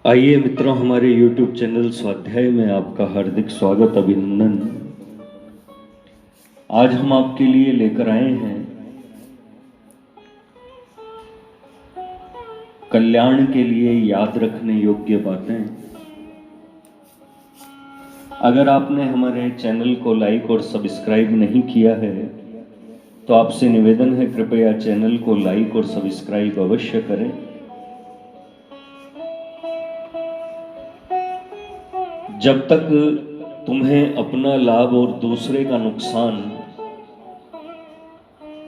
आइए मित्रों, हमारे YouTube चैनल स्वाध्याय में आपका हार्दिक स्वागत, अभिनंदन। आज हम आपके लिए लेकर आए हैं कल्याण के लिए याद रखने योग्य बातें। अगर आपने हमारे चैनल को लाइक और सब्सक्राइब नहीं किया है तो आपसे निवेदन है, कृपया चैनल को लाइक और सब्सक्राइब अवश्य करें। जब तक तुम्हें अपना लाभ और दूसरे का नुकसान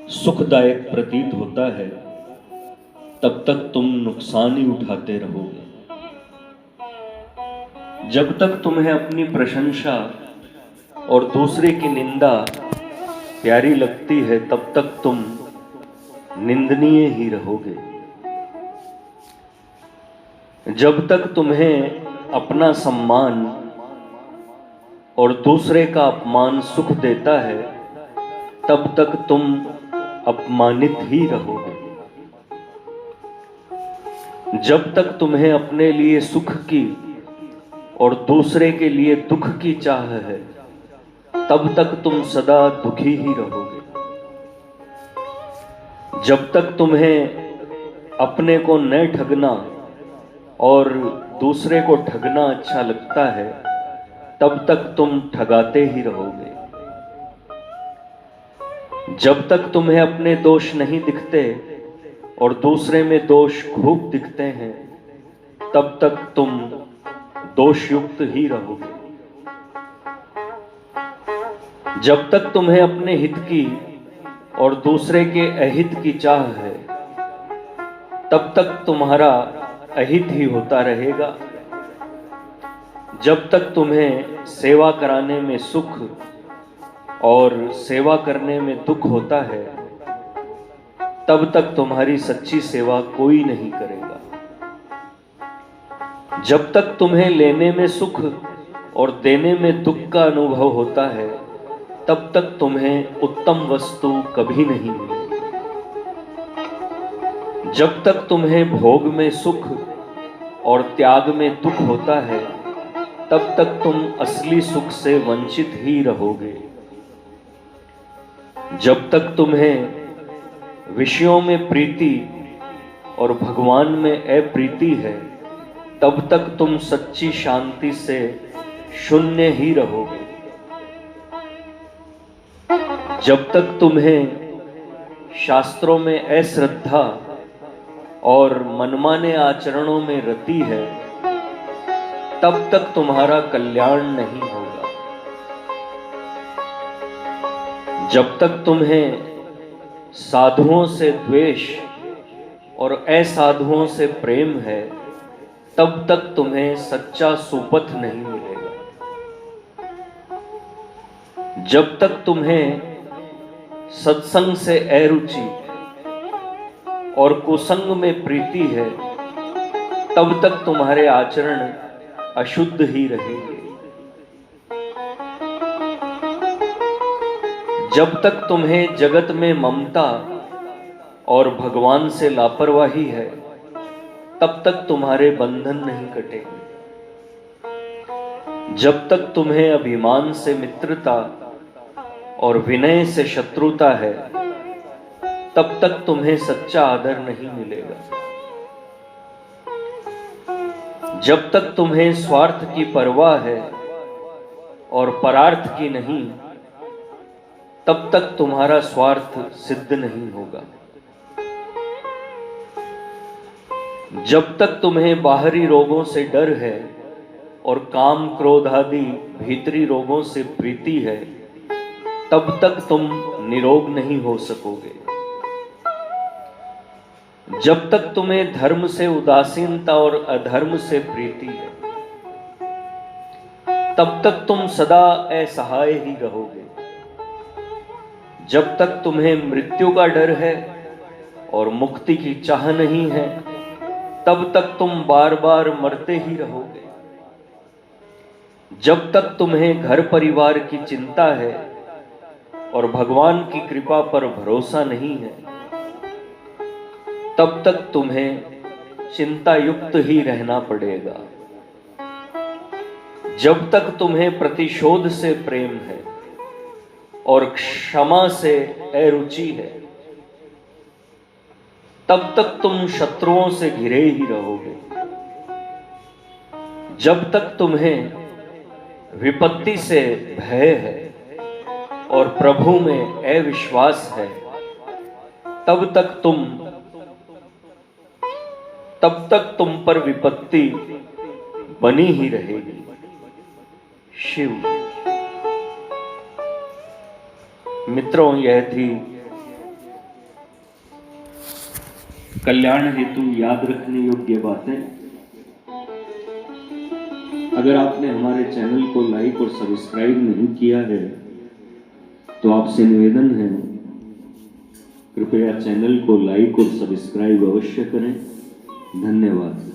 सुखदायक प्रतीत होता है, तब तक तुम नुकसान ही उठाते रहोगे। जब तक तुम्हें अपनी प्रशंसा और दूसरे की निंदा प्यारी लगती है, तब तक तुम निंदनीय ही रहोगे। जब तक तुम्हें अपना सम्मान और दूसरे का अपमान सुख देता है, तब तक तुम अपमानित ही रहोगे। जब तक तुम्हें अपने लिए सुख की और दूसरे के लिए दुख की चाह है, तब तक तुम सदा दुखी ही रहोगे। जब तक तुम्हें अपने को न ठगना और दूसरे को ठगना अच्छा लगता है, तब तक तुम ठगाते ही रहोगे। जब तक तुम्हें अपने दोष नहीं दिखते और दूसरे में दोष खूब दिखते हैं, तब तक तुम दोषयुक्त ही रहोगे। जब तक तुम्हें अपने हित की और दूसरे के अहित की चाह है, तब तक तुम्हारा अहित ही होता रहेगा। जब तक तुम्हें सेवा कराने में सुख और सेवा करने में दुख होता है, तब तक तुम्हारी सच्ची सेवा कोई नहीं करेगा। जब तक तुम्हें लेने में सुख और देने में दुख का अनुभव होता है, तब तक तुम्हें उत्तम वस्तु कभी नहीं मिलेगी। जब तक तुम्हें भोग में सुख और त्याग में दुख होता है, तब तक तुम असली सुख से वंचित ही रहोगे। जब तक तुम्हें विषयों में प्रीति और भगवान में अप्रीति है, तब तक तुम सच्ची शांति से शून्य ही रहोगे। जब तक तुम्हें शास्त्रों में अश्रद्धा और मनमाने आचरणों में रति है, तब तक तुम्हारा कल्याण नहीं होगा। जब तक तुम्हें साधुओं से द्वेष और असाधुओं से प्रेम है, तब तक तुम्हें सच्चा सुपथ नहीं मिलेगा। जब तक तुम्हें सत्संग से अरुचि और कुसंग में प्रीति है, तब तक तुम्हारे आचरण अशुद्ध ही रहेंगे। जब तक तुम्हें जगत में ममता और भगवान से लापरवाही है, तब तक तुम्हारे बंधन नहीं कटेंगे। जब तक तुम्हें अभिमान से मित्रता और विनय से शत्रुता है, तब तक तुम्हें सच्चा आदर नहीं मिलेगा। जब तक तुम्हें स्वार्थ की परवाह है और परार्थ की नहीं, तब तक तुम्हारा स्वार्थ सिद्ध नहीं होगा। जब तक तुम्हें बाहरी रोगों से डर है और काम क्रोध आदि भीतरी रोगों से प्रीति है, तब तक तुम निरोग नहीं हो सकोगे। जब तक तुम्हें धर्म से उदासीनता और अधर्म से प्रीति है, तब तक तुम सदा असहाय ही रहोगे। जब तक तुम्हें मृत्यु का डर है और मुक्ति की चाह नहीं है, तब तक तुम बार बार मरते ही रहोगे। जब तक तुम्हें घर परिवार की चिंता है और भगवान की कृपा पर भरोसा नहीं है, तब तक तुम्हें चिंता युक्त ही रहना पड़ेगा। जब तक तुम्हें प्रतिशोध से प्रेम है और क्षमा से अरुचि है, तब तक तुम शत्रुओं से घिरे ही रहोगे। जब तक तुम्हें विपत्ति से भय है और प्रभु में अविश्वास है, तब तक तुम पर विपत्ति बनी ही रहेगी। शिव। मित्रों, यह थी कल्याण हेतु याद रखने योग्य बातें। अगर आपने हमारे चैनल को लाइक और सब्सक्राइब नहीं किया है तो आपसे निवेदन है, कृपया चैनल को लाइक और सब्सक्राइब अवश्य करें। धन्यवाद।